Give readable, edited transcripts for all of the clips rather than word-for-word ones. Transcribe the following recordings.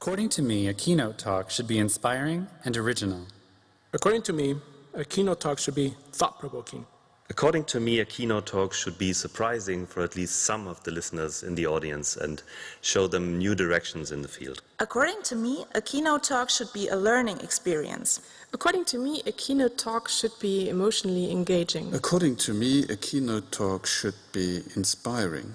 According to me, a keynote talk should be inspiring and original. According to me, a keynote talk should be thought-provoking. According to me, a keynote talk should be surprising for at least some of the listeners in the audience and show them new directions in the field. According to me, a keynote talk should be a learning experience. According to me, a keynote talk should be emotionally engaging. According to me, a keynote talk should be inspiring.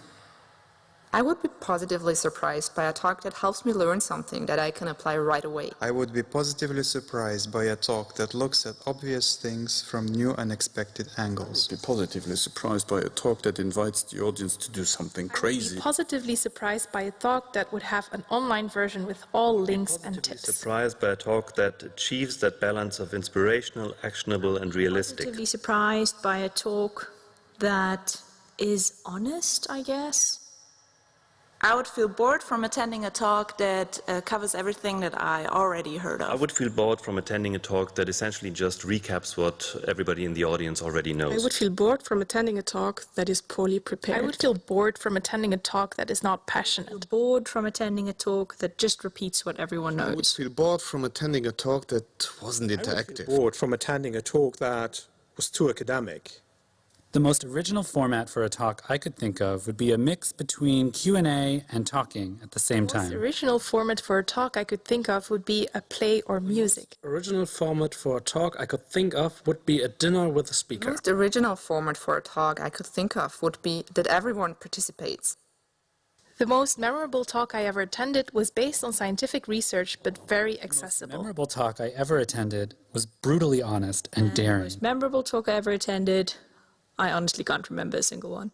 I would be positively surprised by a talk that helps me learn something that I can apply right away. I would be positively surprised by a talk that looks at obvious things from new unexpected angles. I would be positively surprised by a talk that invites the audience to do something crazy. I would be positively surprised by a talk that would have an online version with all links and tips. Surprised by a talk that achieves that balance of inspirational, actionable, and realistic. Positively surprised by a talk that is honest, I guess. I would feel bored from attending a talk that covers everything that I already heard of. I would feel bored from attending a talk that essentially just recaps what everybody in the audience already knows. I would feel bored from attending a talk that is poorly prepared. I would feel bored from attending a talk that is not passionate. Bored from attending a talk that just repeats what everyone knows. I would feel bored from attending a talk that wasn't interactive. I would feel bored from attending a talk that was too academic. The most original format for a talk I could think of would be a mix between Q&A and talking at the same time. The original format for a talk I could think of would be a play or music. The original format for a talk I could think of would be a dinner with a speaker. The most original format for a talk I could think of would be that everyone participates. The most memorable talk I ever attended was based on scientific research, but very accessible. The most memorable talk I ever attended was brutally honest and daring. The most memorable talk I ever attended, I honestly can't remember a single one.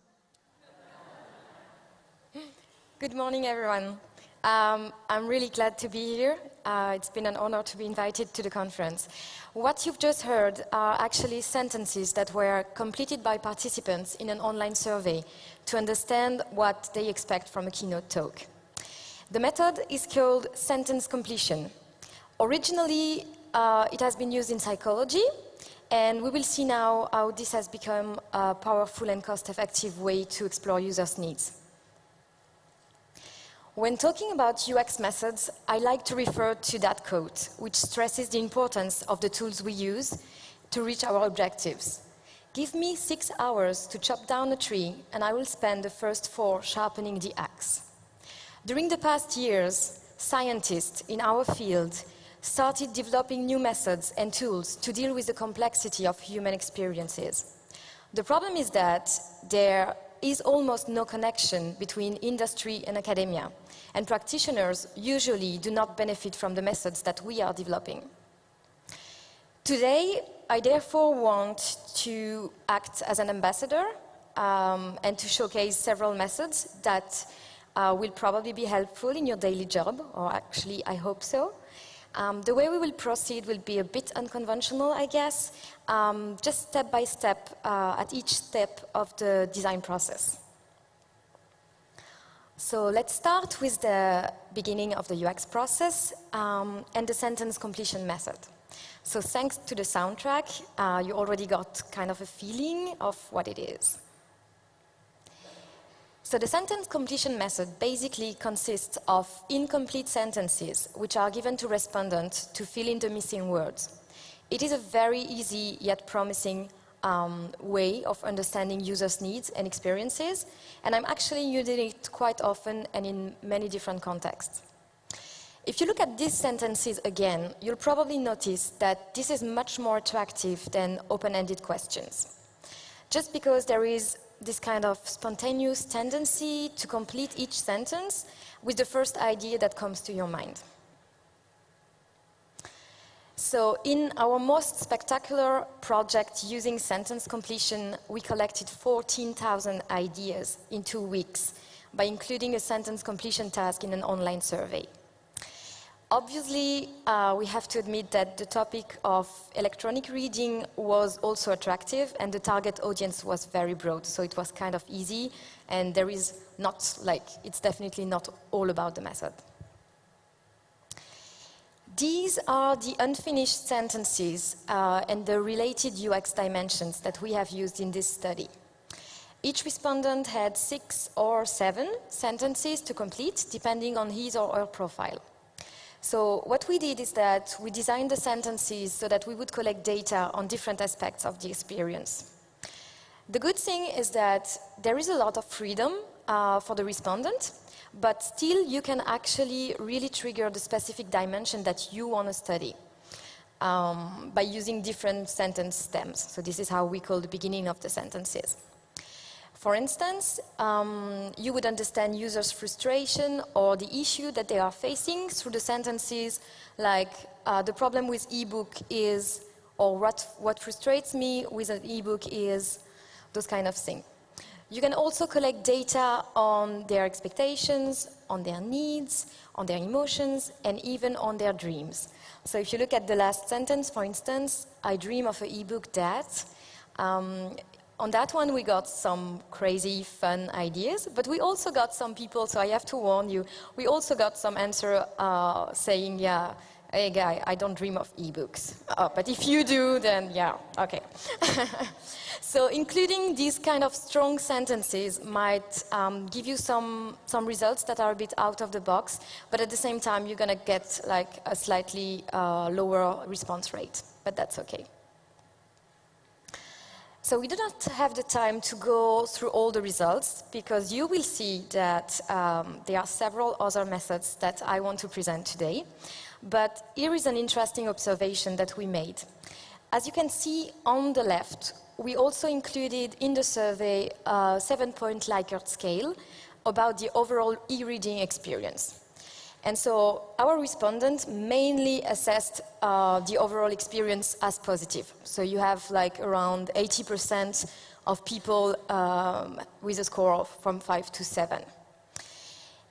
Good morning, everyone. I'm really glad to be here. It's been an honor to be invited to the conference. What you've just heard are actually sentences that were completed by participants in an online survey to understand what they expect from a keynote talk. The method is called sentence completion. Originally, it has been used in psychology, and we will see now how this has become a powerful and cost-effective way to explore users' needs. When talking about UX methods, I like to refer to that quote, which stresses the importance of the tools we use to reach our objectives. Give me 6 hours to chop down a tree, and I will spend the first 4 sharpening the axe. During the past years, scientists in our field started developing new methods and tools to deal with the complexity of human experiences. The problem is that there is almost no connection between industry and academia, and practitioners usually do not benefit from the methods that we are developing. Today, I therefore want to act as an ambassador and to showcase several methods that will probably be helpful in your daily job, or actually I hope so. The way we will proceed will be a bit unconventional, I guess, just step by step at each step of the design process. So let's start with the beginning of the UX process and the sentence completion method. So thanks to the soundtrack, you already got kind of a feeling of what it is. So the sentence completion method basically consists of incomplete sentences which are given to respondents to fill in the missing words. It is a very easy yet promising way of understanding users' needs and experiences, and I'm actually using it quite often and in many different contexts. If you look at these sentences again, you'll probably notice that this is much more attractive than open-ended questions. Just because there is this kind of spontaneous tendency to complete each sentence with the first idea that comes to your mind. So in our most spectacular project using sentence completion, we collected 14,000 ideas in 2 weeks by including a sentence completion task in an online survey. Obviously, we have to admit that the topic of electronic reading was also attractive, and the target audience was very broad, so it was kind of easy, and there is not, it's definitely not all about the method. These are the unfinished sentences and the related UX dimensions that we have used in this study. Each respondent had 6 or 7 sentences to complete, depending on his or her profile. So what we did is that we designed the sentences so that we would collect data on different aspects of the experience. The good thing is that there is a lot of freedom for the respondent, but still you can actually really trigger the specific dimension that you want to study by using different sentence stems. So this is how we call the beginning of the sentences. For instance, you would understand users' frustration or the issue that they are facing through the sentences like the problem with ebook is, or what frustrates me with an ebook is, those kind of things. You can also collect data on their expectations, on their needs, on their emotions, and even on their dreams. So if you look at the last sentence, for instance, I dream of an ebook that, on that one we got some crazy fun ideas, but we also got some people, so I have to warn you, we also got some answer saying, yeah, hey guy, I don't dream of ebooks. But if you do, then yeah, okay. So including these kind of strong sentences might give you some results that are a bit out of the box, but at the same time you're gonna get like a slightly lower response rate, but that's okay. So we do not have the time to go through all the results because you will see that there are several other methods that I want to present today. But here is an interesting observation that we made. As you can see on the left, we also included in the survey a 7-point Likert scale about the overall e-reading experience. And so our respondents mainly assessed the overall experience as positive. So you have like around 80% of people with a score of from 5 to 7.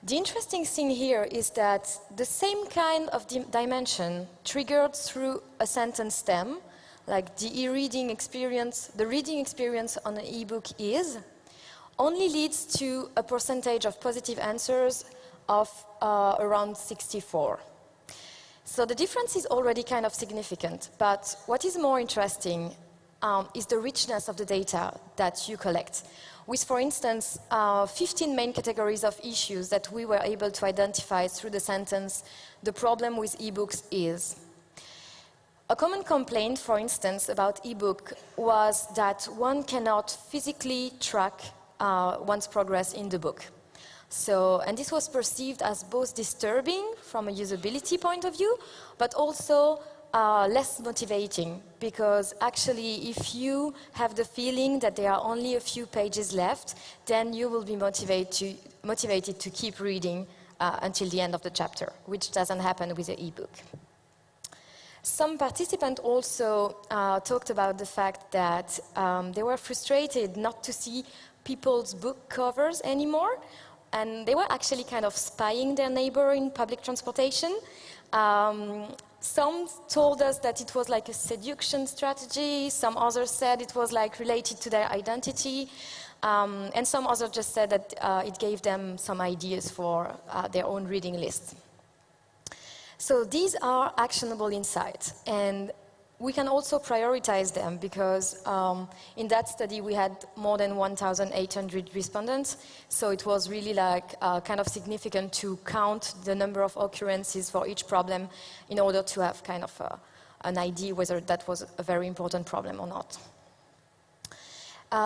The interesting thing here is that the same kind of dimension triggered through a sentence stem, like the e-reading experience, the reading experience on an e-book is, only leads to a percentage of positive answers of around 64. So the difference is already kind of significant, but what is more interesting is the richness of the data that you collect, with, for instance, 15 main categories of issues that we were able to identify through the sentence, the problem with ebooks is. A common complaint, for instance, about ebook was that one cannot physically track one's progress in the book. So, and this was perceived as both disturbing from a usability point of view, but also less motivating, because actually if you have the feeling that there are only a few pages left, then you will be motivated to keep reading until the end of the chapter, which doesn't happen with the ebook. Some participants also talked about the fact that they were frustrated not to see people's book covers anymore, and they were actually kind of spying their neighbor in public transportation. Some told us that it was like a seduction strategy, some others said it was like related to their identity, and some others just said that it gave them some ideas for their own reading list. So these are actionable insights, and we can also prioritize them because in that study we had more than 1,800 respondents, so it was really like kind of significant to count the number of occurrences for each problem in order to have kind of an idea whether that was a very important problem or not.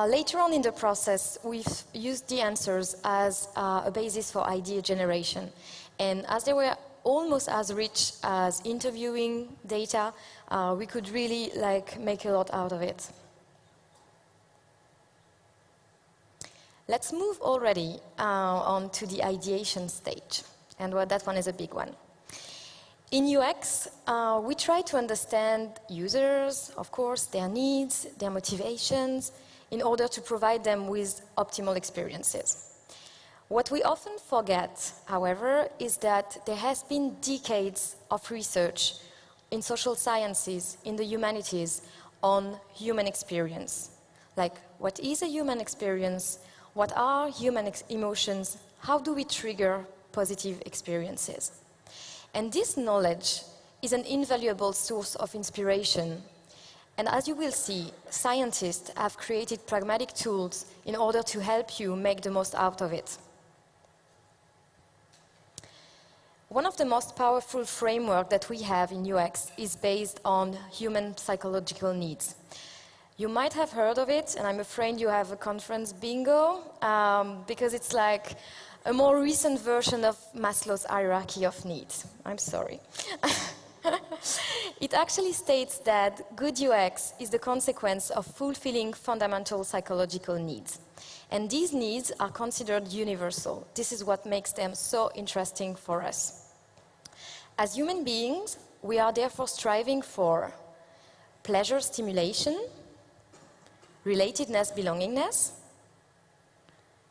Later on in the process, we've used the answers as a basis for idea generation, and as they were almost as rich as interviewing data, we could really make a lot out of it. Let's move already on to the ideation stage, and that one is a big one. In UX, we try to understand users, of course, their needs, their motivations, in order to provide them with optimal experiences. What we often forget, however, is that there has been decades of research in social sciences, in the humanities, on human experience. Like, what is a human experience? What are human emotions? How do we trigger positive experiences? And this knowledge is an invaluable source of inspiration. And as you will see, scientists have created pragmatic tools in order to help you make the most out of it. One of the most powerful frameworks that we have in UX is based on human psychological needs. You might have heard of it, and I'm afraid you have a conference bingo, because it's like a more recent version of Maslow's hierarchy of needs. I'm sorry. It actually states that good UX is the consequence of fulfilling fundamental psychological needs. And these needs are considered universal. This is what makes them so interesting for us. As human beings, we are therefore striving for pleasure stimulation, relatedness belongingness,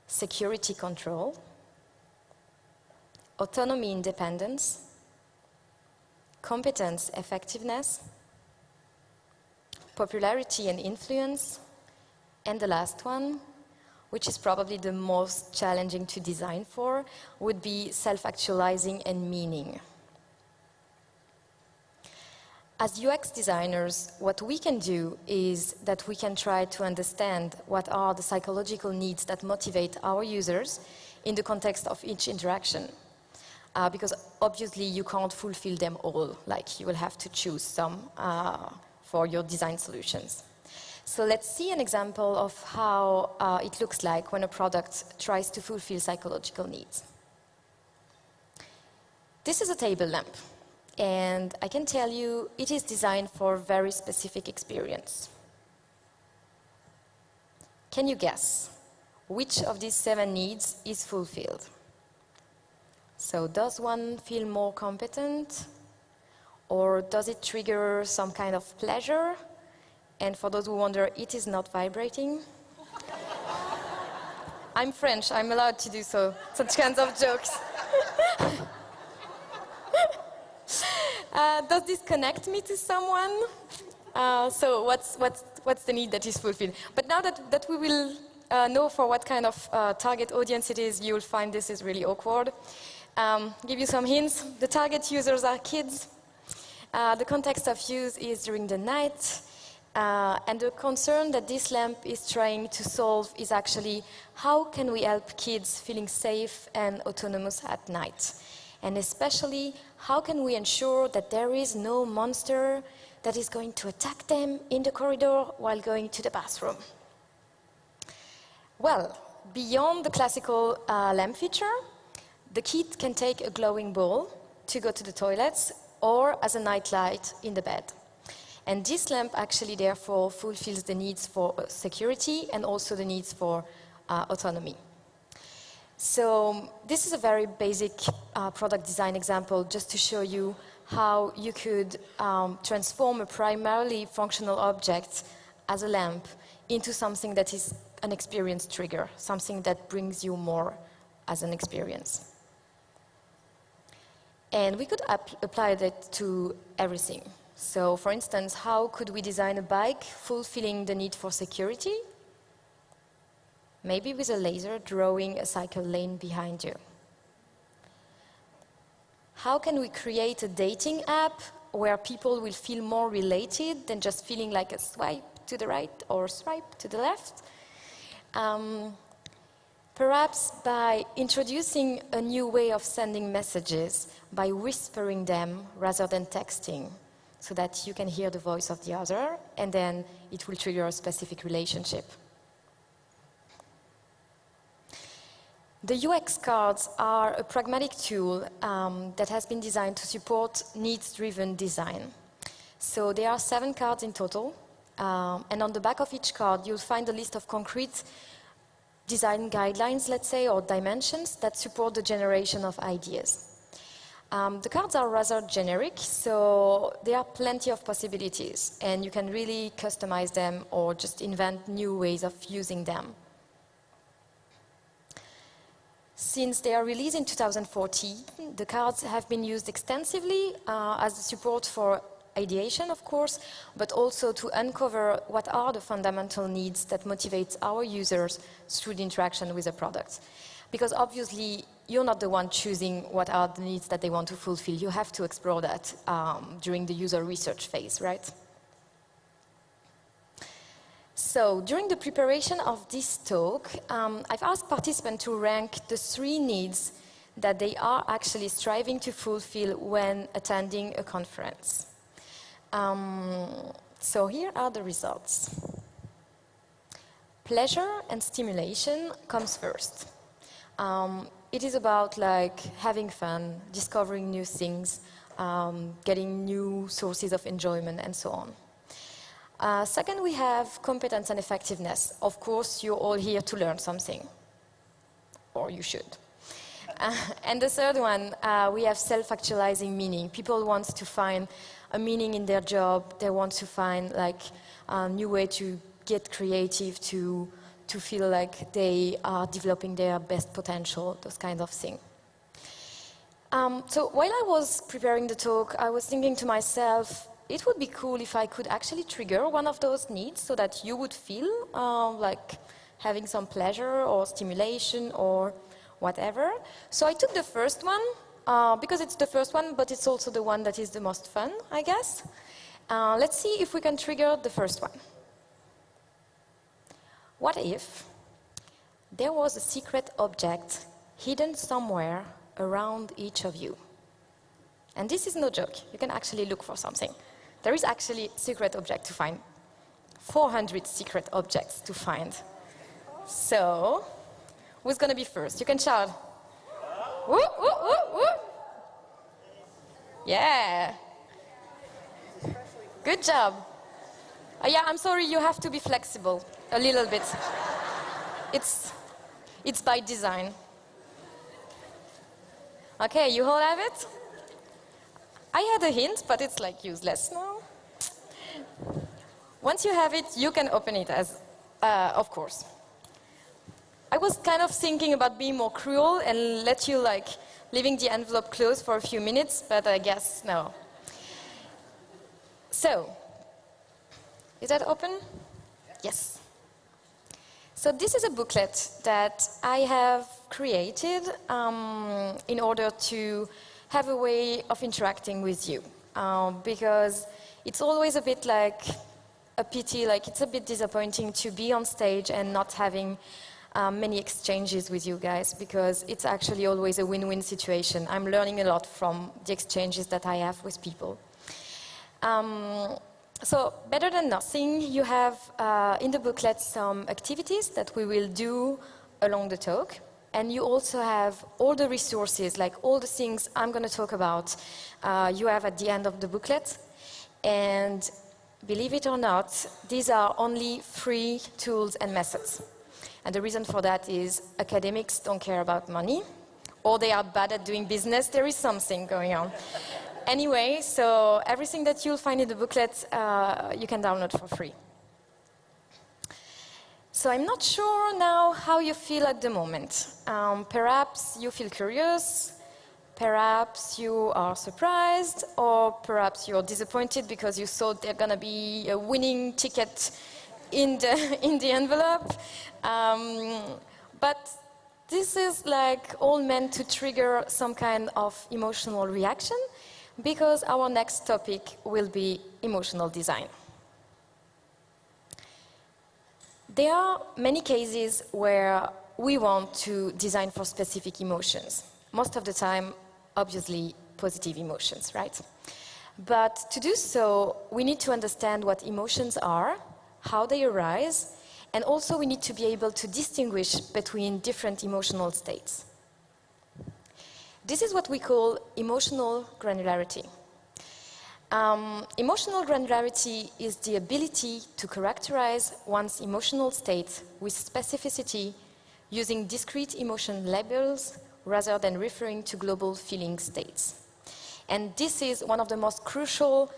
security control, autonomy independence, competence effectiveness, popularity and influence, and the last one, which is probably the most challenging to design for, would be self-actualizing and meaning. As UX designers, what we can do is that we can try to understand what are the psychological needs that motivate our users in the context of each interaction. Because obviously you can't fulfill them all, like you will have to choose some for your design solutions. So let's see an example of how it looks like when a product tries to fulfill psychological needs. This is a table lamp, and I can tell you it is designed for a very specific experience. Can you guess which of these 7 needs is fulfilled? So does one feel more competent? Or does it trigger some kind of pleasure? And for those who wonder, it is not vibrating. I'm French, I'm allowed to do such kinds of jokes. Does this connect me to someone? So what's the need that is fulfilled? But now that we will know for what kind of target audience it is, you'll find this is really awkward. Give you some hints. The target users are kids. The context of use is during the night. And the concern that this lamp is trying to solve is actually how can we help kids feeling safe and autonomous at night? And especially, how can we ensure that there is no monster that is going to attack them in the corridor while going to the bathroom? Well, beyond the classical lamp feature, the kid can take a glowing ball to go to the toilets or as a nightlight in the bed. And this lamp actually therefore fulfills the needs for security and also the needs for autonomy. So this is a very basic product design example just to show you how you could transform a primarily functional object as a lamp into something that is an experience trigger, something that brings you more as an experience. And we could apply that to everything. So, for instance, how could we design a bike fulfilling the need for security? Maybe with a laser drawing a cycle lane behind you. How can we create a dating app where people will feel more related than just feeling like a swipe to the right or swipe to the left? Perhaps by introducing a new way of sending messages, by whispering them rather than texting, so that you can hear the voice of the other, and then it will trigger a specific relationship. The UX cards are a pragmatic tool that has been designed to support needs-driven design. So there are 7 cards in total, and on the back of each card you'll find a list of concrete design guidelines, let's say, or dimensions that support the generation of ideas. The cards are rather generic, so there are plenty of possibilities, and you can really customize them or just invent new ways of using them. Since they are released in 2014, the cards have been used extensively as support for ideation, of course, but also to uncover what are the fundamental needs that motivate our users through the interaction with a product. Because obviously, you're not the one choosing what are the needs that they want to fulfill. You have to explore that during the user research phase, right? So, during the preparation of this talk, I've asked participants to rank the 3 needs that they are actually striving to fulfill when attending a conference. So here are the results. Pleasure and stimulation comes first. It is about like having fun, discovering new things, getting new sources of enjoyment and so on. Second, we have competence and effectiveness. Of course, you're all here to learn something, or you should. And the third one, we have self-actualizing meaning. People want to find a meaning in their job. They want to find like a new way to get creative, to feel like they are developing their best potential, those kind of things. So while I was preparing the talk, I was thinking to myself, it would be cool if I could actually trigger one of those needs so that you would feel like having some pleasure or stimulation or whatever. So I took the first one, because it's the first one, but it's also the one that is the most fun, I guess. Let's see if we can trigger the first one. What if there was a secret object hidden somewhere around each of you? And this is no joke. You can actually look for something. There is actually a secret object to find. 400 secret objects to find. So, who's going to be first? You can shout. Woo, woo, woo, woo. Yeah. Good job. Yeah, I'm sorry, you have to be flexible a little bit. It's by design. Okay, you all have it? I had a hint, but it's like useless now. Once you have it, you can open it as, of course. I was kind of thinking about being more cruel and let you like leaving the envelope closed for a few minutes, but I guess no. So, is that open? Yes. So this is a booklet that I have created in order to have a way of interacting with you. Because it's always a bit like a pity, like it's a bit disappointing to be on stage and not having many exchanges with you guys, because it's actually always a win-win situation. I'm learning a lot from the exchanges that I have with people. So better than nothing, you have in the booklet some activities that we will do along the talk. And you also have all the resources, like all the things I'm going to talk about, you have at the end of the booklet. And believe it or not, these are only free tools and methods. And the reason for that is academics don't care about money, or they are bad at doing business. There is something going on. Anyway, so everything that you'll find in the booklet, you can download for free. So I'm not sure now how you feel at the moment. Perhaps you feel curious, perhaps you are surprised, or perhaps you're disappointed because you thought there's going to be a winning ticket in the envelope. But this is like all meant to trigger some kind of emotional reaction, because our next topic will be emotional design. There are many cases where we want to design for specific emotions. Most of the time, obviously, positive emotions, right? But to do so, we need to understand what emotions are, how they arise, and also we need to be able to distinguish between different emotional states. This is what we call emotional granularity. Emotional granularity is the ability to characterize one's emotional state with specificity using discrete emotion labels rather than referring to global feeling states. And this is one of the most crucial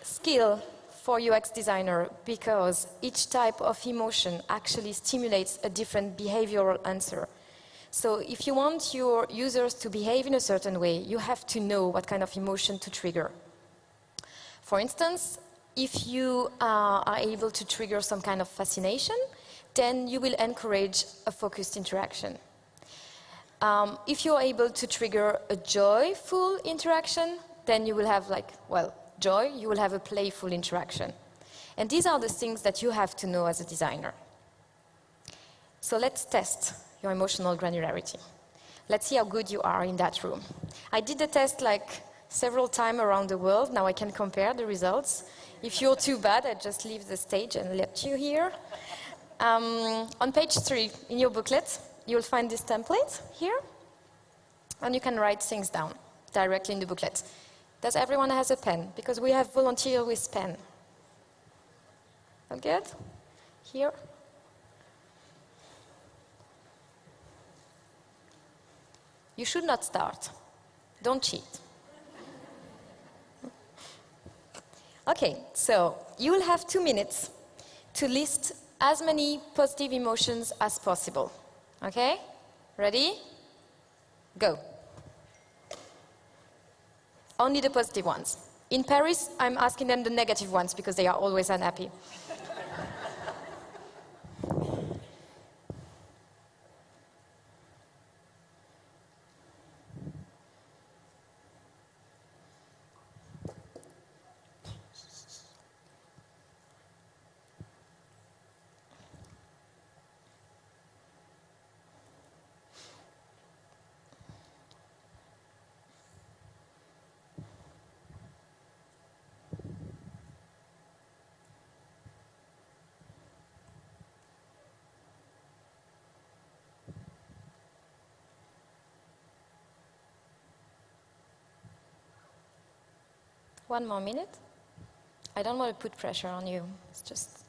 skills for UX designer, because each type of emotion actually stimulates a different behavioral answer. So if you want your users to behave in a certain way, you have to know what kind of emotion to trigger. For instance, if you are able to trigger some kind of fascination, then you will encourage a focused interaction. If you're able to trigger a joyful interaction, then you will have joy, you will have a playful interaction. And these are the things that you have to know as a designer. So let's test your emotional granularity. Let's see how good you are in that room. I did the test like several times around the world. Now I can compare the results. If you're too bad, I just leave the stage and let you hear. On page 3 in your booklet, you'll find this template here, and you can write things down directly in the booklet. Does everyone has a pen? Because we have volunteers with pen. Not good? Here. You should not start. Don't cheat. Okay, so you will have 2 minutes to list as many positive emotions as possible. Okay? Ready? Go. Only the positive ones. In Paris, I'm asking them the negative ones because they are always unhappy. One more minute. I don't want to put pressure on you. It's just...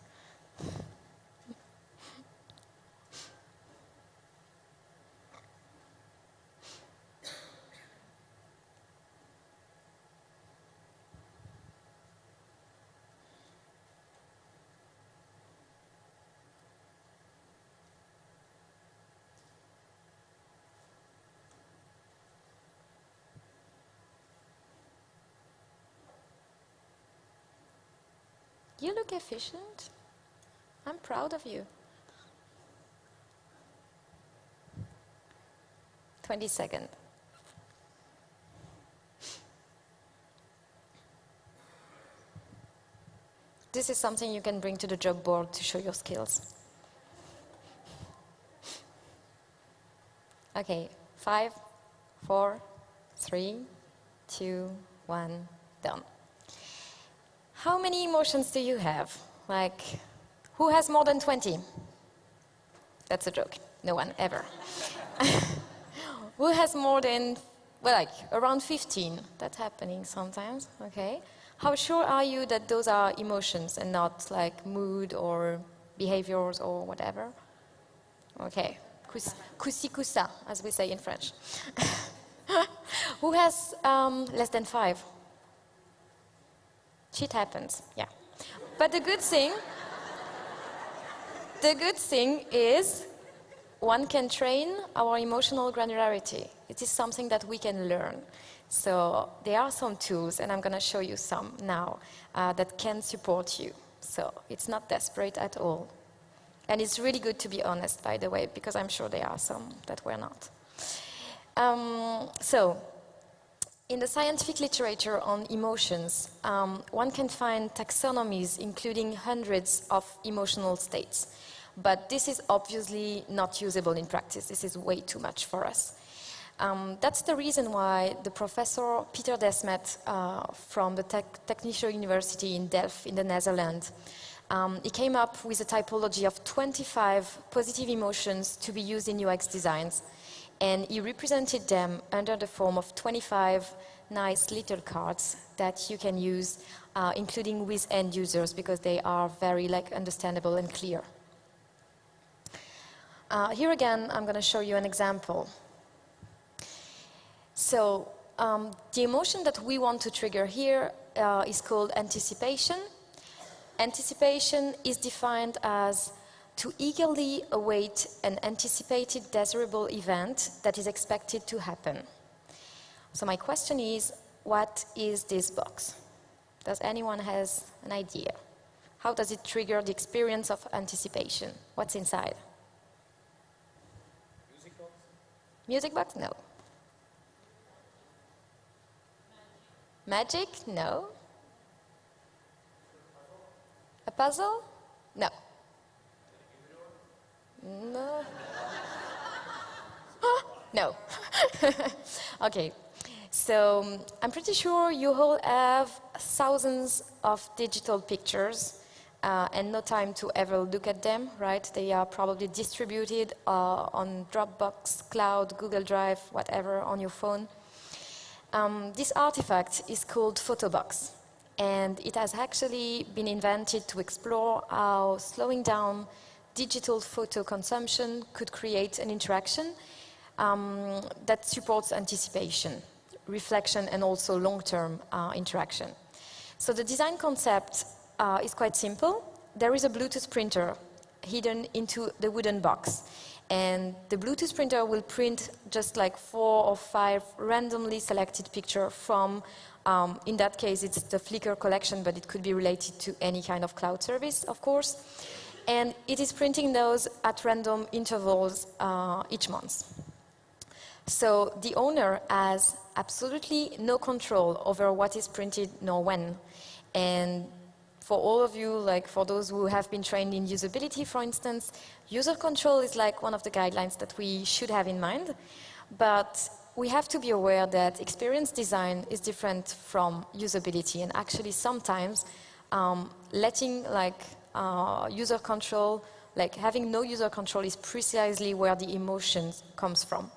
You look efficient. I'm proud of you. 20 seconds. This is something you can bring to the job board to show your skills. Okay, 5, 4, 3, 2, 1, done. How many emotions do you have? Like, who has more than 20? That's a joke. No one, ever. Who has more than, well, like, around 15? That's happening sometimes, okay. How sure are you that those are emotions and not, like, mood or behaviors or whatever? Okay. Kusi kusa, as we say in French. Who has less than 5? Shit happens, yeah. But the good thing is one can train our emotional granularity. It is something that we can learn. So there are some tools, and I'm going to show you some now, that can support you. So it's not desperate at all. And it's really good to be honest, by the way, because I'm sure there are some that were not. In the scientific literature on emotions, one can find taxonomies including hundreds of emotional states. But this is obviously not usable in practice. This is way too much for us. That's the reason why the professor Peter Desmet from the Technische University in Delft in the Netherlands, he came up with a typology of 25 positive emotions to be used in UX designs. And he represented them under the form of 25 nice little cards that you can use, including with end users, because they are very understandable and clear. Here again, I'm going to show you an example. So the emotion that we want to trigger here is called anticipation. Anticipation is defined as to eagerly await an anticipated desirable event that is expected to happen. So my question is, what is this box? Does anyone has an idea? How does it trigger the experience of anticipation? What's inside? Music box? Music box? No. Magic? No. A puzzle? No. No. No. Okay. So I'm pretty sure you all have thousands of digital pictures and no time to ever look at them, right? They are probably distributed on Dropbox, Cloud, Google Drive, whatever, on your phone. This artifact is called Photobox, and it has actually been invented to explore how slowing down digital photo consumption could create an interaction that supports anticipation, reflection, and also long-term interaction. So the design concept is quite simple. There is a Bluetooth printer hidden into the wooden box. And the Bluetooth printer will print just like 4 or 5 randomly selected pictures from, in that case, it's the Flickr collection, but it could be related to any kind of cloud service, of course. And it is printing those at random intervals each month. So the owner has absolutely no control over what is printed nor when. And for all of you, like for those who have been trained in usability, for instance, user control is like one of the guidelines that we should have in mind. But we have to be aware that experience design is different from usability. And actually sometimes letting like user control, like having no user control is precisely where the emotion comes from.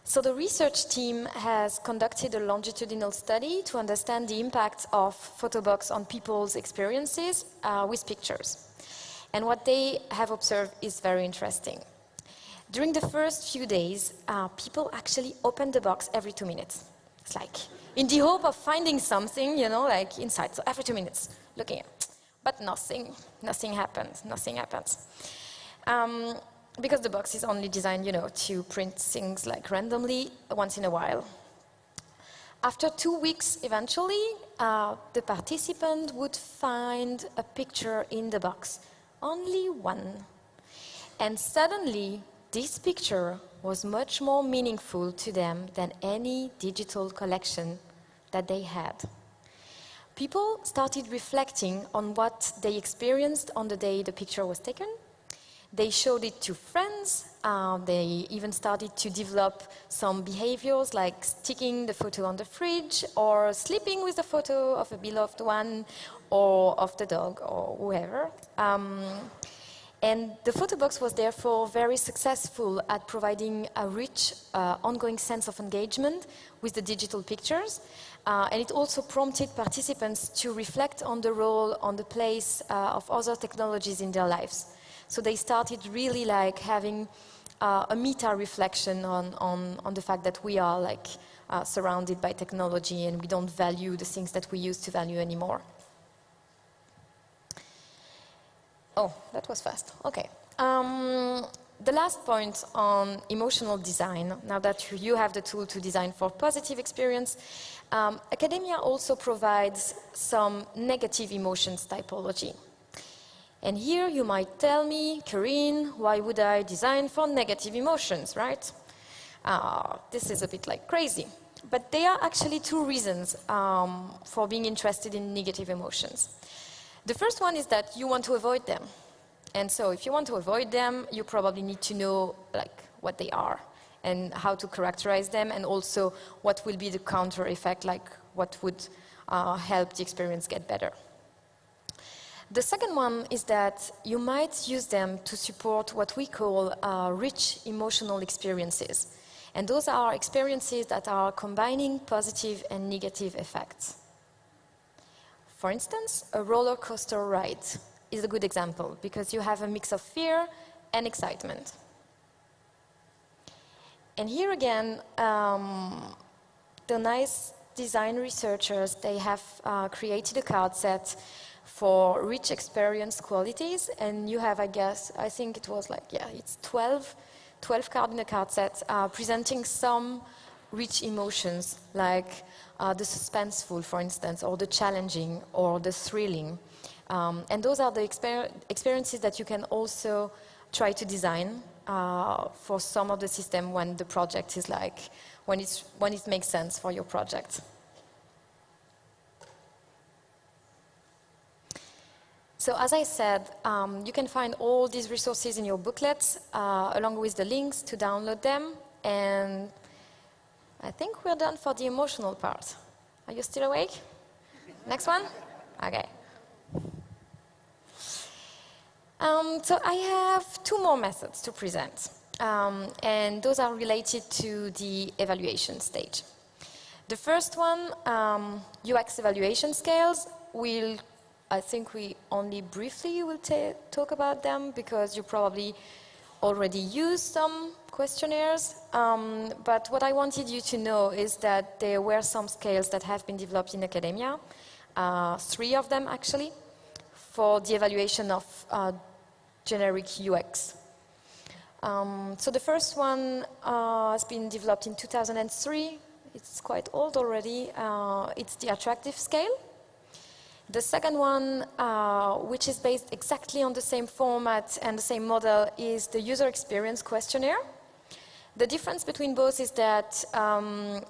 So the research team has conducted a longitudinal study to understand the impact of Photobox on people's experiences with pictures. And what they have observed is very interesting. During the first few days, people actually opened the box every 2 minutes. It's like, in the hope of finding something, you know, like inside. So every 2 minutes, looking at, but nothing happens. Because the box is only designed, you know, to print things like randomly once in a while. After 2 weeks, eventually, the participant would find a picture in the box, only one. And suddenly, this picture was much more meaningful to them than any digital collection that they had. People started reflecting on what they experienced on the day the picture was taken. They showed it to friends. They even started to develop some behaviors like sticking the photo on the fridge or sleeping with the photo of a beloved one or of the dog or whoever. And the Photobox was therefore very successful at providing a rich, ongoing sense of engagement with the digital pictures. And it also prompted participants to reflect on the role, on the place of other technologies in their lives. So they started really like having a meta-reflection on the fact that we are like surrounded by technology and we don't value the things that we used to value anymore. Oh, that was fast. Okay. The last point on emotional design, now that you have the tool to design for positive experience, academia also provides some negative emotions typology. And here you might tell me, Carine, why would I design for negative emotions, right? This is a bit like crazy. But there are actually 2 reasons for being interested in negative emotions. The first one is that you want to avoid them. And so if you want to avoid them, you probably need to know like what they are and how to characterize them, and also what will be the counter effect, like what would help the experience get better. The second one is that you might use them to support what we call rich emotional experiences. And those are experiences that are combining positive and negative effects. For instance, a roller coaster ride is a good example because you have a mix of fear and excitement. And here again, the nice design researchers, they have created a card set for rich experience qualities, and you have, I think it was like, yeah, it's 12 cards in a card set presenting some rich emotions, like the suspenseful, for instance, or the challenging, or the thrilling. And those are the experiences that you can also try to design for some of the system when the project is like, when it makes sense for your project. So as I said, you can find all these resources in your booklets, along with the links to download them. And I think we're done for the emotional part. Are you still awake? Next one? Okay. So I have two more methods to present, and those are related to the evaluation stage. The first one, UX Evaluation Scales, I think we only briefly will talk about them because you probably already use some questionnaires. But what I wanted you to know is that there were some scales that have been developed in academia, 3 of them actually, for the evaluation of generic UX. So the first one has been developed in 2003. It's quite old already. It's the attractive scale. The second one, which is based exactly on the same format and the same model, is the user experience questionnaire. The difference between both is that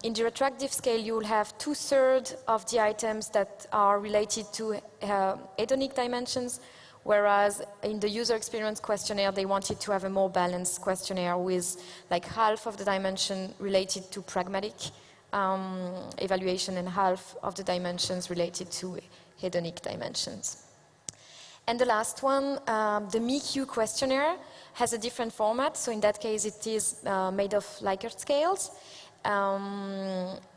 in the retrospective scale, you will have 2/3 of the items that are related to hedonic dimensions, whereas in the user experience questionnaire, they wanted to have a more balanced questionnaire with like half of the dimension related to pragmatic evaluation and half of the dimensions related to hedonic dimensions. And the last one, the MeQ questionnaire, has a different format. So in that case, it is made of Likert scales.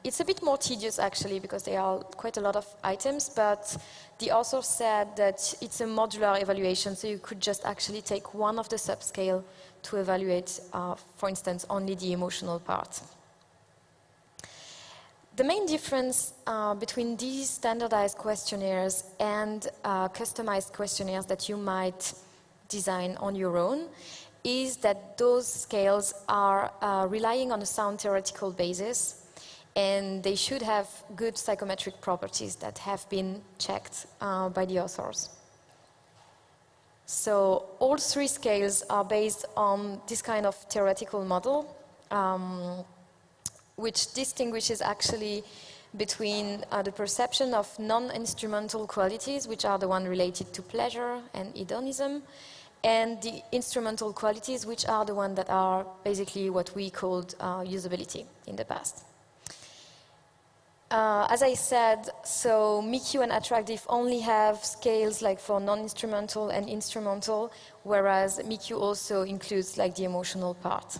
It's a bit more tedious, actually, because there are quite a lot of items. But the author said that it's a modular evaluation, so you could just actually take one of the subscale to evaluate, for instance, only the emotional part. The main difference between these standardized questionnaires and customized questionnaires that you might design on your own is that those scales are relying on a sound theoretical basis, and they should have good psychometric properties that have been checked by the authors. So all 3 scales are based on this kind of theoretical model, which distinguishes actually between the perception of non-instrumental qualities, which are the one related to pleasure and hedonism, and the instrumental qualities, which are the ones that are basically what we called usability in the past. As I said, so MeQ and attractive only have scales like for non-instrumental and instrumental, whereas MeQ also includes like the emotional part.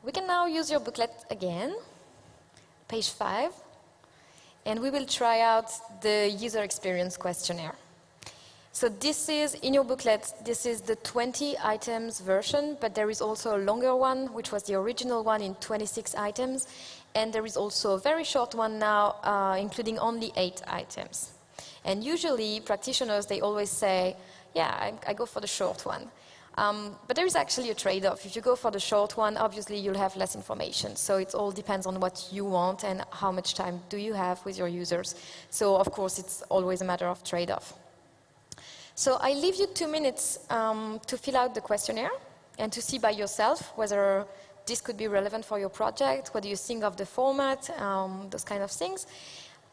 We can now use your booklet again, page 5, and we will try out the user experience questionnaire. So this is, in your booklet, this is the 20 items version, but there is also a longer one, which was the original one in 26 items, and there is also a very short one now, including only 8 items. And usually, practitioners, they always say, yeah, I go for the short one. But there is actually a trade-off. If you go for the short one, obviously you'll have less information. So it all depends on what you want and how much time do you have with your users. So of course, it's always a matter of trade-off. So I leave you 2 minutes to fill out the questionnaire and to see by yourself whether this could be relevant for your project, what do you think of the format, those kind of things.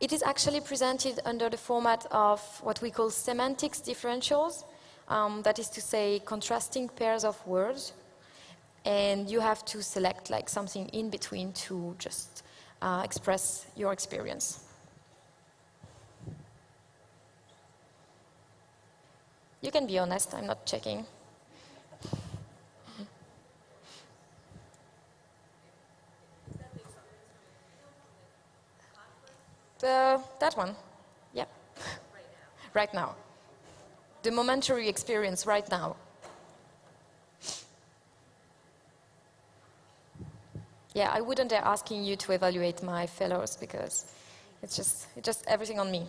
It is actually presented under the format of what we call semantics differentials. That is to say, contrasting pairs of words, and you have to select like something in between to just express your experience. You can be honest, I'm not checking. That one, yeah, right now. The momentary experience right now. Yeah, I wouldn't dare asking you to evaluate my fellows because it's just everything on me.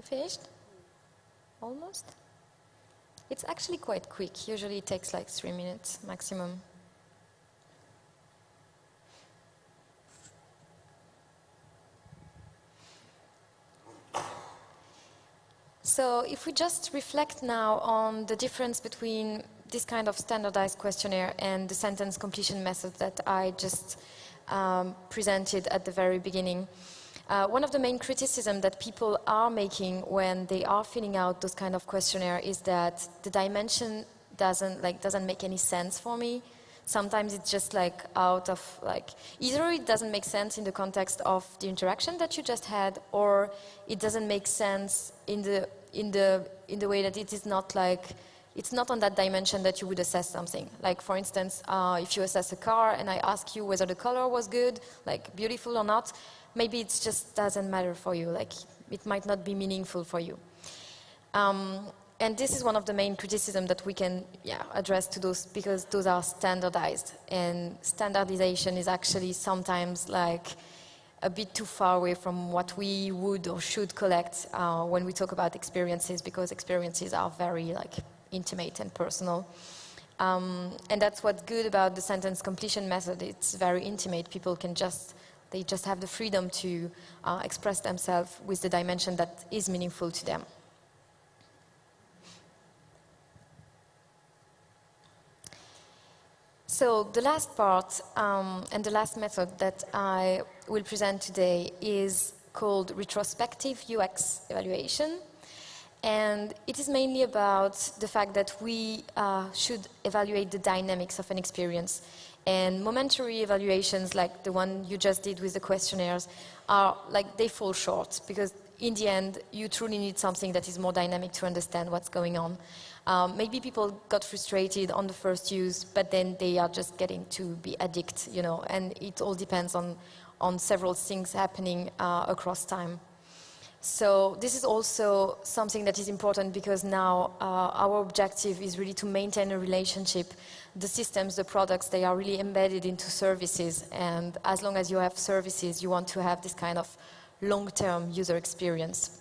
finished? Almost? It's actually quite quick. Usually it takes like 3 minutes maximum. So if we just reflect now on the difference between this kind of standardized questionnaire and the sentence completion method that I just presented at the very beginning. One of the main criticisms that people are making when they are filling out those kind of questionnaire is that the dimension doesn't make any sense for me. Sometimes it's just like out of either it doesn't make sense in the context of the interaction that you just had, or it doesn't make sense in the way that it is not it's not on that dimension that you would assess something. Like for instance, if you assess a car and I ask you whether the color was good, like beautiful or not, maybe it just doesn't matter for you. Like it might not be meaningful for you. And this is one of the main criticisms that we can address to those, because those are standardized, and standardization is actually sometimes like a bit too far away from what we would or should collect when we talk about experiences, because experiences are very intimate and personal. And that's what's good about the sentence completion method. It's very intimate. People can they just have the freedom to express themselves with the dimension that is meaningful to them. So the last part and the last method that I will present today is called Retrospective UX Evaluation. And it is mainly about the fact that we should evaluate the dynamics of an experience. And momentary evaluations like the one you just did with the questionnaires are they fall short, because in the end you truly need something that is more dynamic to understand what's going on. Maybe people got frustrated on the first use, but then they are just getting to be addicted, and it all depends on several things happening across time. So this is also something that is important, because now our objective is really to maintain a relationship. The systems, the products, they are really embedded into services, and as long as you have services, you want to have this kind of long-term user experience.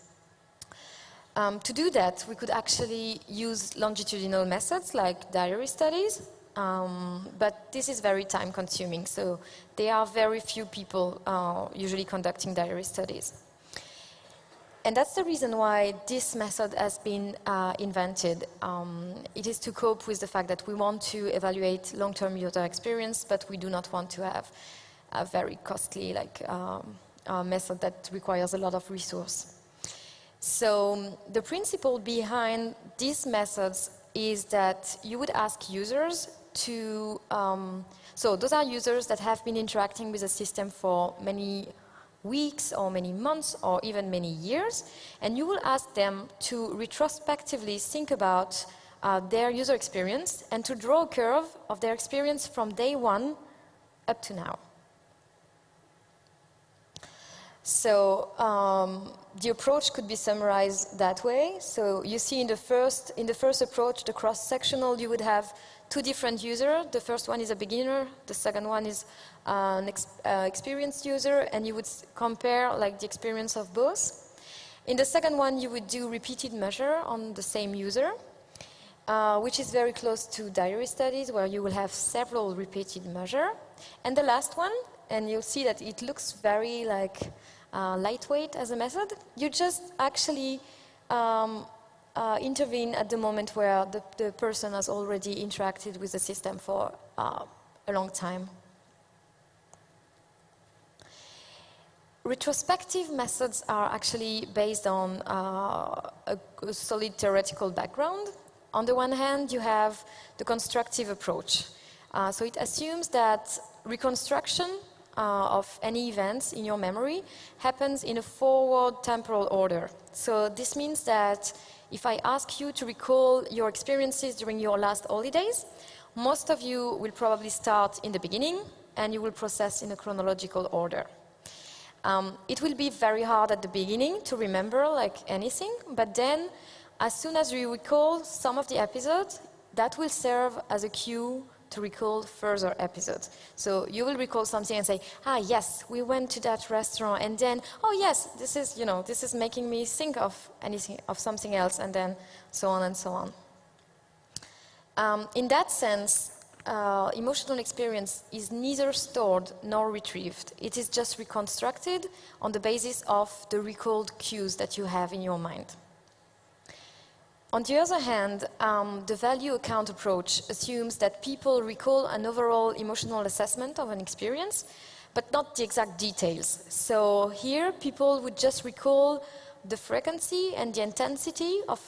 To do that, we could actually use longitudinal methods like diary studies, but this is very time-consuming, so there are very few people usually conducting diary studies. And that's the reason why this method has been invented. It is to cope with the fact that we want to evaluate long-term user experience, but we do not want to have a very costly method that requires a lot of resource. So the principle behind these methods is that you would ask users to, so those are users that have been interacting with the system for many weeks or many months or even many years, and you will ask them to retrospectively think about their user experience and to draw a curve of their experience from day one up to now. So the approach could be summarized that way. So you see in the first approach, the cross-sectional, you would have two different users. The first one is a beginner, the second one is an experienced user, and you would compare the experience of both. In the second one, you would do repeated measure on the same user, which is very close to diary studies, where you will have several repeated measure. And the last one, and you'll see that it looks very lightweight as a method. You just actually intervene at the moment where the person has already interacted with the system for a long time. Retrospective methods are actually based on a solid theoretical background. On the one hand, you have the constructive approach. So it assumes that reconstruction of any events in your memory happens in a forward temporal order. So this means that if I ask you to recall your experiences during your last holidays, most of you will probably start in the beginning and you will process in a chronological order. It will be very hard at the beginning to remember anything, but then as soon as you recall some of the episodes, that will serve as a cue to recall further episodes. So you will recall something and say, ah, yes, we went to that restaurant, and then, oh yes, this is, you know, this is making me think of something else, and then so on and so on. In that sense, emotional experience is neither stored nor retrieved. It is just reconstructed on the basis of the recalled cues that you have in your mind. On the other hand, the value account approach assumes that people recall an overall emotional assessment of an experience, but not the exact details. So here, people would just recall the frequency and the intensity of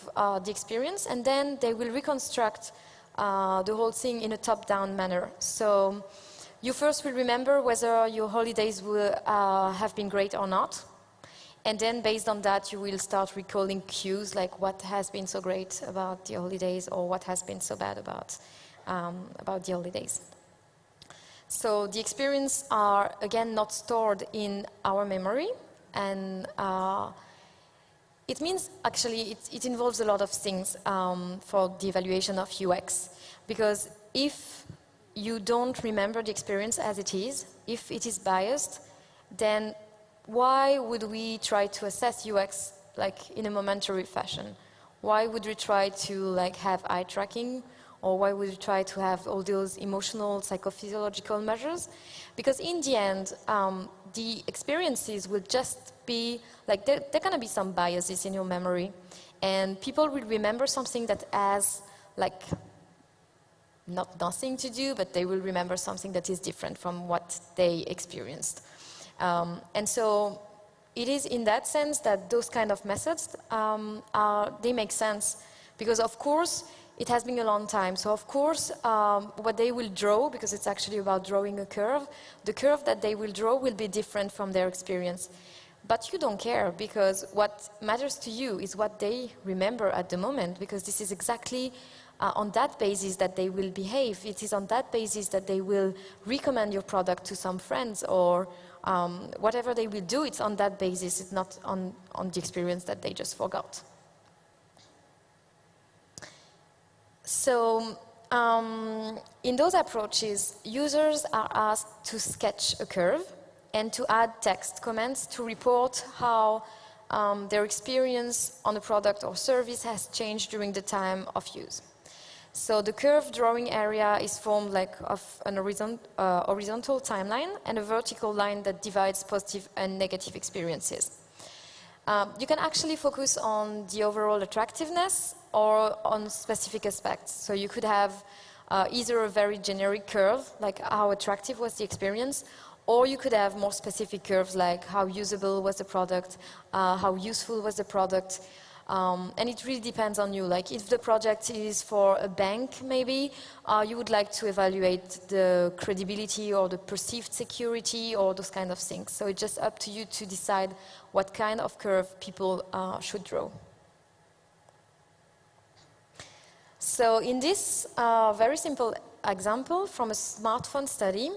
the experience, and then they will reconstruct the whole thing in a top-down manner. So you first will remember whether your holidays will have been great or not. And then based on that, you will start recalling cues like what has been so great about the holidays or what has been so bad about the holidays. So the experiences are, again, not stored in our memory. And it means, actually, it involves a lot of things for the evaluation of UX. Because if you don't remember the experience as it is, if it is biased, then why would we try to assess UX like in a momentary fashion? Why would we try to like have eye tracking, or why would we try to have all those emotional, psychophysiological measures? Because in the end, the experiences will just be like there are going to be some biases in your memory, and people will remember something that has like nothing to do, but they will remember something that is different from what they experienced. And so it is in that sense that those kind of methods, they make sense, because of course it has been a long time. So of course what they will draw, because it's actually about drawing a curve, the curve that they will draw will be different from their experience. But you don't care, because what matters to you is what they remember at the moment, because this is exactly on that basis that they will behave. It is on that basis that they will recommend your product to some friends, or whatever they will do, it's on that basis. It's not on the experience that they just forgot. So in those approaches, users are asked to sketch a curve and to add text comments to report how their experience on a product or service has changed during the time of use. So the curve drawing area is formed like of an horizontal timeline and a vertical line that divides positive and negative experiences. You can actually focus on the overall attractiveness or on specific aspects. So you could have either a very generic curve, like how attractive was the experience, or you could have more specific curves like how usable was the product, how useful was the product. And it really depends on you. Like if the project is for a bank, maybe, you would like to evaluate the credibility or the perceived security or those kind of things. So it's just up to you to decide what kind of curve people should draw. So in this very simple example from a smartphone study,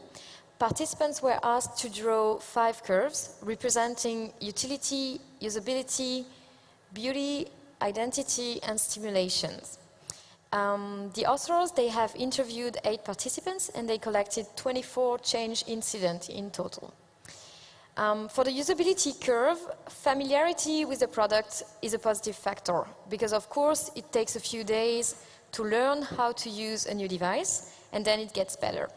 participants were asked to draw 5 curves representing utility, usability, beauty, identity, and stimulations. The authors, they have interviewed 8 participants, and they collected 24 change incidents in total. For the usability curve, familiarity with the product is a positive factor, because of course it takes a few days to learn how to use a new device, and then it gets better.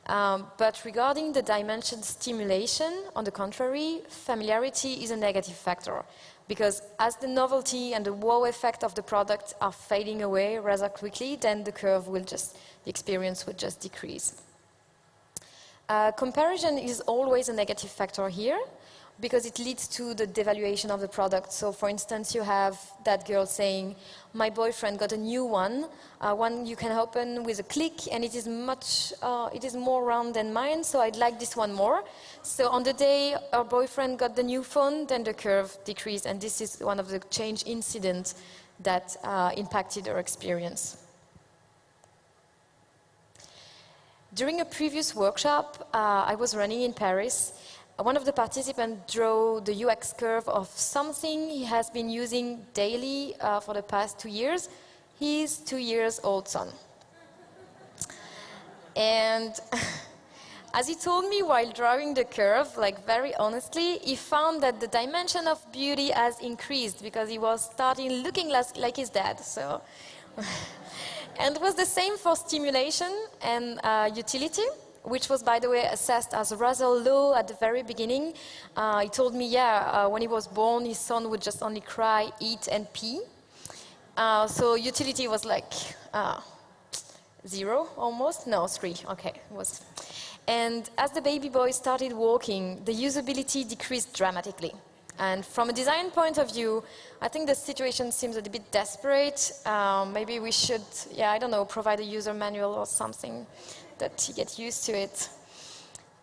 But regarding the dimension stimulation, on the contrary, familiarity is a negative factor, because as the novelty and the wow effect of the product are fading away rather quickly, then the curve will just, the experience will just decrease. Comparison is always a negative factor here, because it leads to the devaluation of the product. So for instance, you have that girl saying, my boyfriend got a new one you can open with a click, and it is more round than mine, so I'd like this one more. So on the day our boyfriend got the new phone, then the curve decreased, and this is one of the change incidents that impacted our experience. During a previous workshop I was running in Paris, one of the participants drew the UX curve of something he has been using daily for the past 2 years, his 2-year-old son. And as he told me while drawing the curve, like very honestly, he found that the dimension of beauty has increased because he was starting looking like his dad. So, and it was the same for stimulation and utility, which was, by the way, assessed as rather low at the very beginning. He told me, when he was born, his son would just only cry, eat, and pee. So utility was like 0 almost. No, 3. Okay, it was. And as the baby boy started walking, the usability decreased dramatically. And from a design point of view, I think the situation seems a bit desperate. Maybe we should, I don't know, provide a user manual or something that he gets used to it.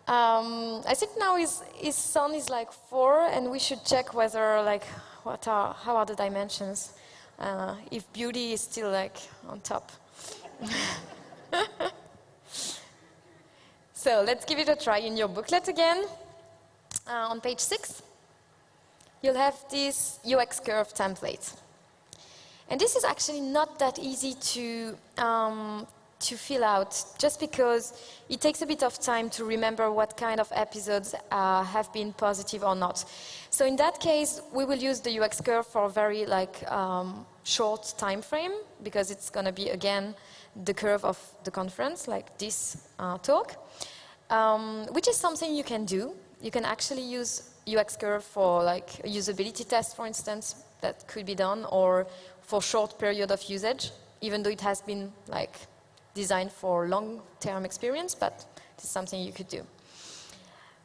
I think now his son is like 4, and we should check whether, like, how are the dimensions, if beauty is still like on top. So let's give it a try in your booklet again. On page 6, you'll have this UX curve template. And this is actually not that easy to fill out, just because it takes a bit of time to remember what kind of episodes have been positive or not. So in that case, we will use the UX curve for a very short time frame, because it's going to be, again, the curve of the conference, like this talk, which is something you can do. You can actually use UX curve for like a usability test, for instance, that could be done, or for short period of usage, even though it has been like designed for long-term experience, but it's something you could do.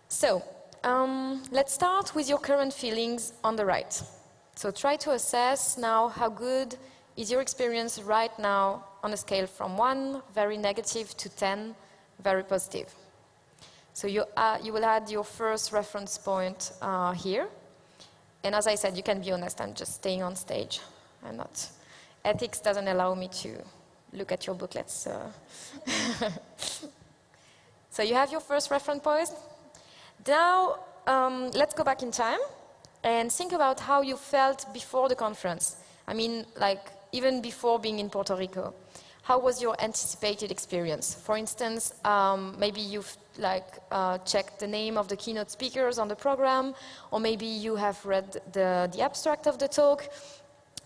So let's start with your current feelings on the right. So try to assess now how good is your experience right now on a scale from 1, very negative, to 10, very positive. So you will add your first reference point here. And as I said, you can be honest, I'm just staying on stage. I'm not. Ethics doesn't allow me to look at your booklets. So, so you have your first reference point. Now, let's go back in time and think about how you felt before the conference. I mean, like, even before being in Puerto Rico. How was your anticipated experience? For instance, maybe you've checked the name of the keynote speakers on the program, or maybe you have read the abstract of the talk.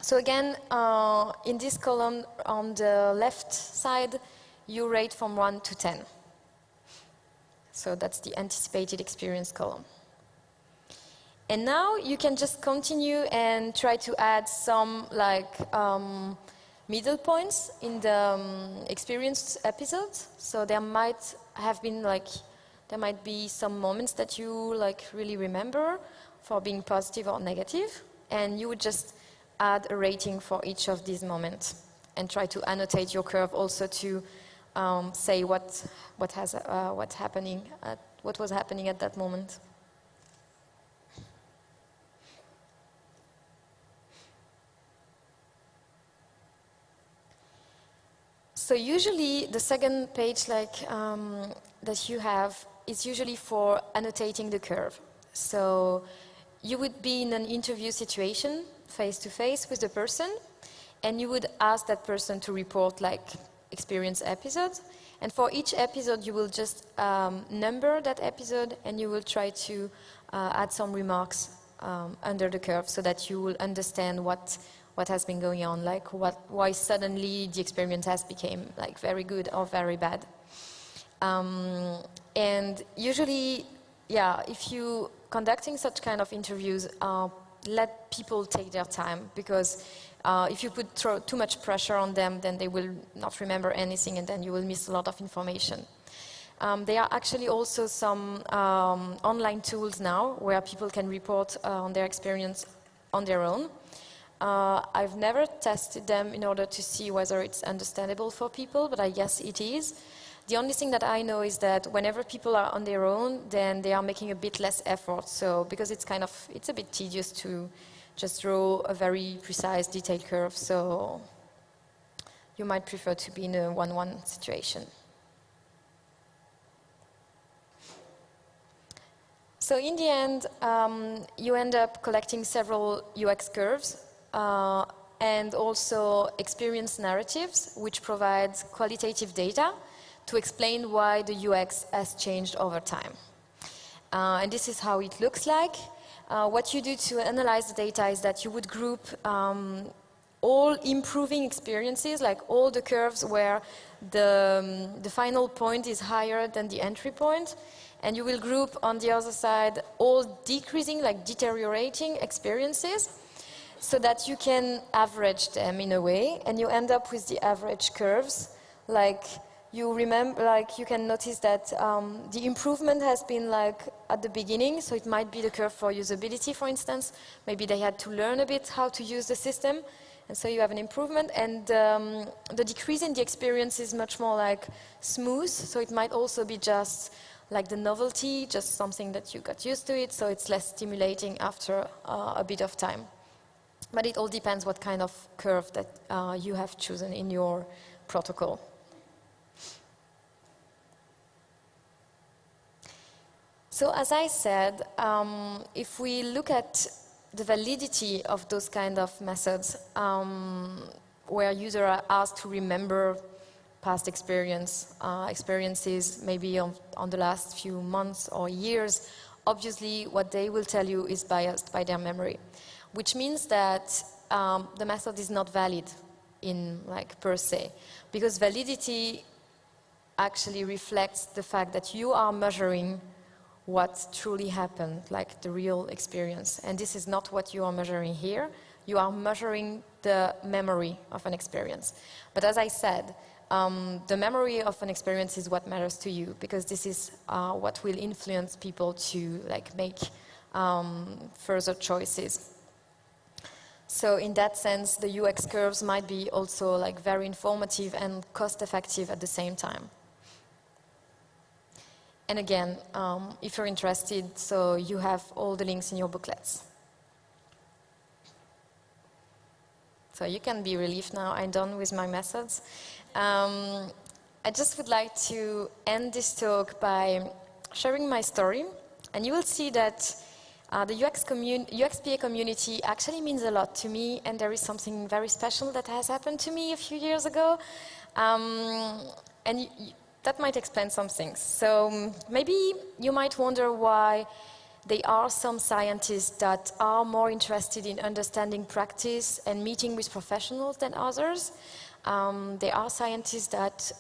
So again, in this column on the left side, you rate from 1 to 10. So that's the anticipated experience column. And now you can just continue and try to add some middle points in the experienced episodes. So there might have been there might be some moments that you really remember for being positive or negative, and you would just add a rating for each of these moments and try to annotate your curve also to say what was happening at that moment. So usually the second page that you have is usually for annotating the curve. So you would be in an interview situation, face-to-face with the person, and you would ask that person to report experience episodes. And for each episode, you will just number that episode, and you will try to add some remarks under the curve so that you will understand what has been going on, why suddenly the experience has become very good or very bad. And usually, if you conducting such kind of interviews, let people take their time, because if you put too much pressure on them, then they will not remember anything, and then you will miss a lot of information. There are actually also some online tools now where people can report on their experience on their own. I've never tested them in order to see whether it's understandable for people, but I guess it is. The only thing that I know is that whenever people are on their own, then they are making a bit less effort. So because it's a bit tedious to just draw a very precise detailed curve. So you might prefer to be in a 1-1 situation. So in the end, you end up collecting several UX curves and also experience narratives, which provide qualitative data to explain why the UX has changed over time. And this is how it looks like. What you do to analyze the data is that you would group all improving experiences, like all the curves where the final point is higher than the entry point. And you will group on the other side all decreasing, like deteriorating experiences, so that you can average them in a way, and you end up with the average curves. Like you remember, like you can notice that the improvement has been like at the beginning, so it might be the curve for usability, for instance. Maybe they had to learn a bit how to use the system, and so you have an improvement. And the decrease in the experience is much more like smooth, so it might also be just like the novelty, just something that you got used to it, so it's less stimulating after a bit of time. But it all depends what kind of curve that you have chosen in your protocol. So as I said, if we look at the validity of those kind of methods, where users are asked to remember past experiences, maybe on the last few months or years, obviously what they will tell you is biased by their memory, which means that the method is not valid in per se, because validity actually reflects the fact that you are measuring what truly happened, like the real experience. And this is not what you are measuring here. You are measuring the memory of an experience. But as I said, the memory of an experience is what matters to you, because this is what will influence people to make further choices. So in that sense, the UX curves might be also very informative and cost-effective at the same time. And again, if you're interested, so you have all the links in your booklets. So you can be relieved now. I'm done with my methods. I just would like to end this talk by sharing my story. And you will see that the UXPA community actually means a lot to me, and there is something very special that has happened to me a few years ago. And that might explain some things. So maybe you might wonder why there are some scientists that are more interested in understanding practice and meeting with professionals than others. There are scientists that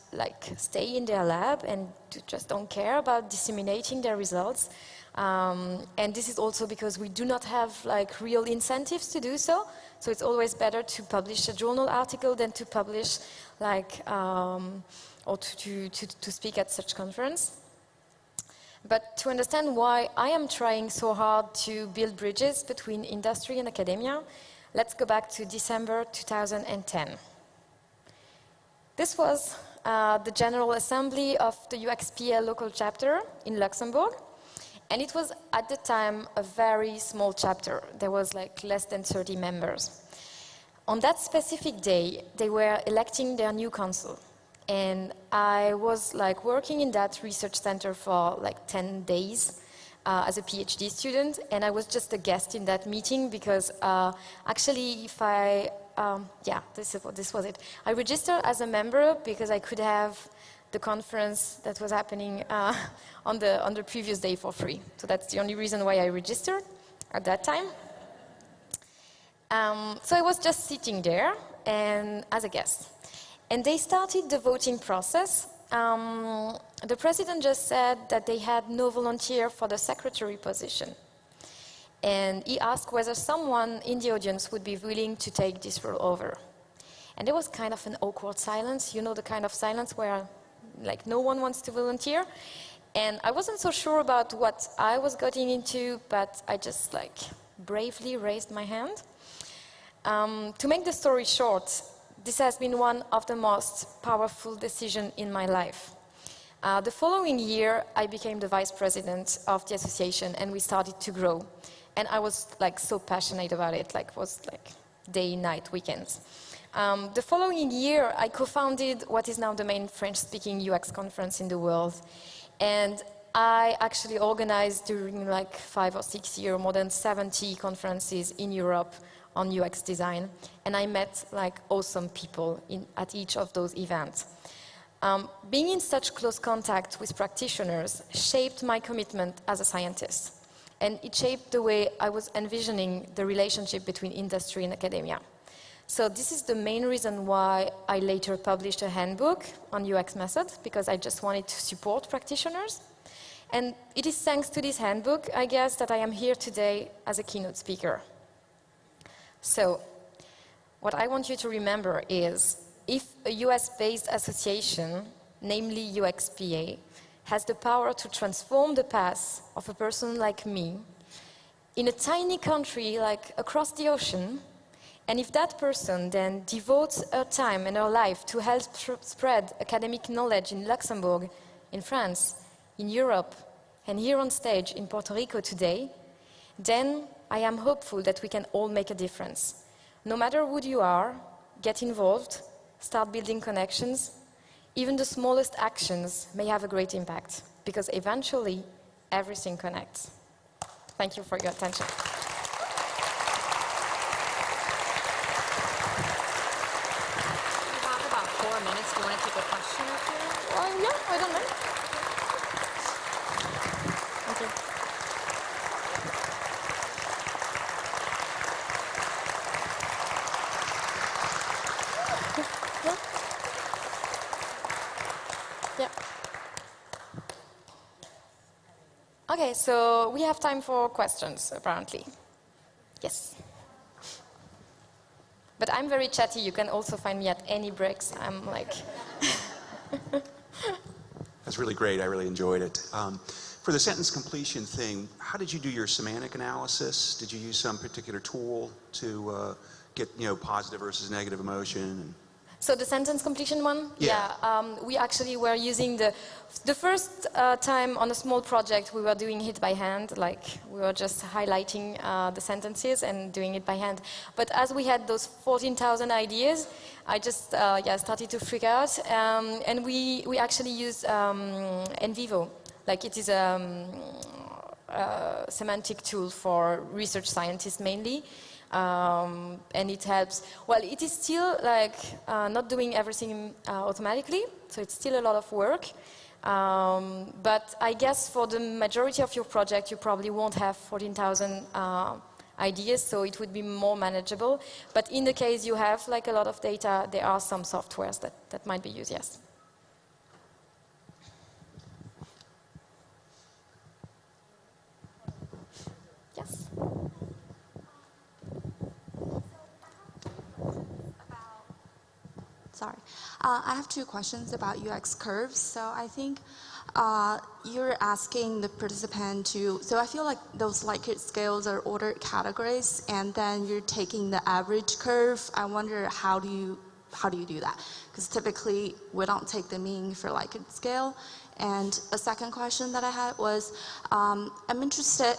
stay in their lab and just don't care about disseminating their results. And this is also because we do not have real incentives to do so. So it's always better to publish a journal article than to publish or to speak at such conference. But to understand why I am trying so hard to build bridges between industry and academia, let's go back to December 2010. This was the General Assembly of the UXPA local chapter in Luxembourg. And it was, at the time, a very small chapter. There was less than 30 members. On that specific day, they were electing their new council. And I was working in that research center for 10 days as a PhD student, and I was just a guest in that meeting because actually if this was it. I registered as a member because I could have the conference that was happening on the previous day for free. So that's the only reason why I registered at that time. So I was just sitting there and as a guest. And they started the voting process. The president just said that they had no volunteer for the secretary position. And he asked whether someone in the audience would be willing to take this role over. And there was kind of an awkward silence, you know, the kind of silence where no one wants to volunteer. And I wasn't so sure about what I was getting into, but I just bravely raised my hand. To make the story short, this has been one of the most powerful decisions in my life. The following year, I became the vice president of the association, and we started to grow. And I was so passionate about it, was day, night, weekends. The following year, I co-founded what is now the main French-speaking UX conference in the world. And I actually organized during 5 or 6 years more than 70 conferences in Europe on UX design, and I met awesome people at each of those events. Being in such close contact with practitioners shaped my commitment as a scientist. And it shaped the way I was envisioning the relationship between industry and academia. So this is the main reason why I later published a handbook on UX methods, because I just wanted to support practitioners. And it is thanks to this handbook, I guess, that I am here today as a keynote speaker. So, what I want you to remember is, if a US-based association, namely UXPA, has the power to transform the path of a person like me in a tiny country like across the ocean, and if that person then devotes her time and her life to help spread academic knowledge in Luxembourg, in France, in Europe, and here on stage in Puerto Rico today, then I am hopeful that we can all make a difference. No matter who you are, get involved, start building connections. Even the smallest actions may have a great impact, because eventually everything connects. Thank you for your attention. We have about 4 minutes. Do you want to take a question or two? Yeah, I don't know. Thank you. Yeah. Okay, so we have time for questions, apparently. Yes. But I'm very chatty. You can also find me at any breaks. I'm like... That's really great. I really enjoyed it. For the sentence completion thing, how did you do your semantic analysis? Did you use some particular tool to get, positive versus negative emotion? So the sentence completion one? Yeah. We actually were using the first time on a small project, we were doing it by hand, like we were just highlighting the sentences and doing it by hand. But as we had those 14,000 ideas, I just started to freak out. And we actually used NVivo. Like it is a semantic tool for research scientists mainly. And it helps. Well, it is still like not doing everything automatically, so it's still a lot of work. But I guess for the majority of your project, you probably won't have 14,000 ideas, so it would be more manageable. But in the case you have like a lot of data, there are some softwares that might be used, yes. Yes. Sorry. I have 2 questions about UX curves. So I think you're asking the participant to, so I feel like those Likert scales are ordered categories, and then you're taking the average curve. I wonder how do you do that? Because typically we don't take the mean for Likert scale. And a second question that I had was, I'm interested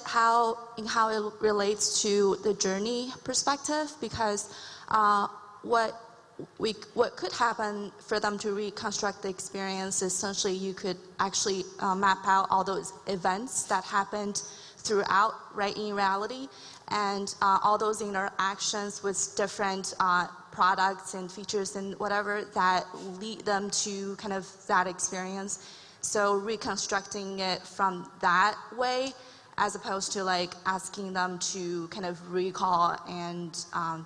in how it relates to the journey perspective, because what could happen for them to reconstruct the experience is essentially you could actually map out all those events that happened throughout, right, in reality, and all those interactions with different products and features and whatever that lead them to kind of that experience. So reconstructing it from that way, as opposed to like asking them to kind of recall and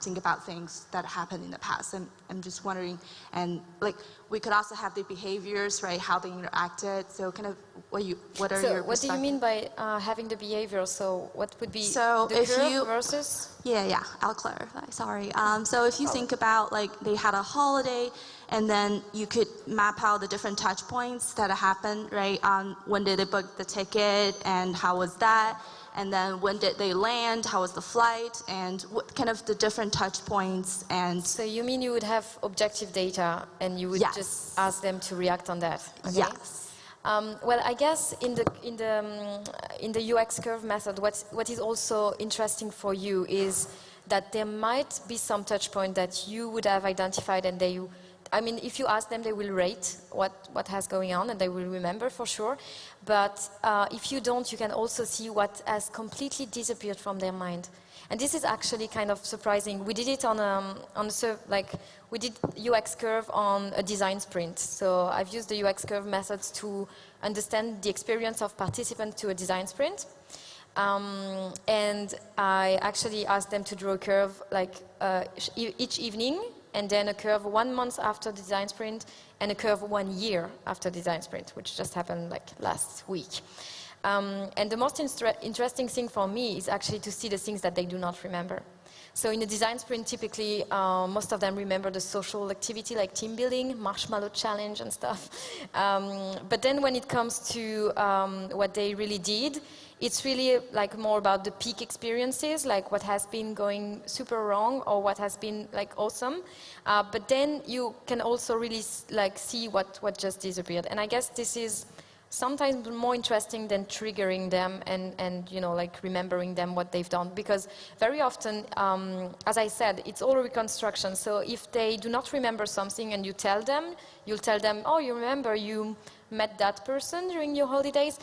think about things that happened in the past. I'm just wondering, and like we could also have the behaviors, right? How they interacted. So kind of what are your perspectives? What do you mean by having the behavior? So what would be so the if curve you, versus? Yeah, I'll clarify. Sorry. So if you think about like they had a holiday, and then you could map out the different touch points that happened, right? When did they book the ticket and how was that? And then when did they land? How was the flight? And what kind of the different touch points? And so you mean you would have objective data and you would just ask them to react on that? Okay? Yes. Well, I guess in the UX curve method, what is also interesting for you is that there might be some touch point that you would have identified, and I mean, if you ask them, they will rate what has going on, and they will remember for sure. But if you don't, you can also see what has completely disappeared from their mind. And this is actually kind of surprising. We did it we did UX curve on a design sprint. So I've used the UX curve methods to understand the experience of participants to a design sprint. And I actually asked them to draw a curve each evening, and then a curve 1 month after the design sprint, and a curve 1 year after the design sprint, which just happened last week. And the most interesting thing for me is actually to see the things that they do not remember. So in a design sprint, typically, most of them remember the social activity like team building, marshmallow challenge and stuff. But then when it comes to what they really did, it's really more about the peak experiences, like what has been going super wrong or what has been awesome. But then you can also really see what just disappeared. And I guess this is sometimes more interesting than triggering them and remembering them what they've done, because very often, as I said, it's all reconstruction. So if they do not remember something and you'll tell them, oh, you remember you met that person during your holidays,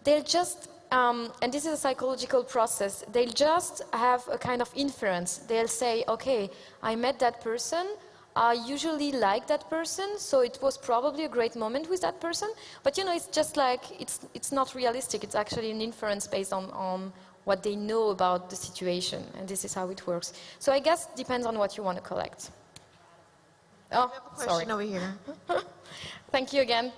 they'll just, and this is a psychological process, they'll just have a kind of inference. They'll say, okay, I met that person, I usually like that person, so it was probably a great moment with that person. But it's just it's not realistic. It's actually an inference based on what they know about the situation, and this is how it works. So I guess it depends on what you want to collect. Oh, sorry. Over here. Thank you again.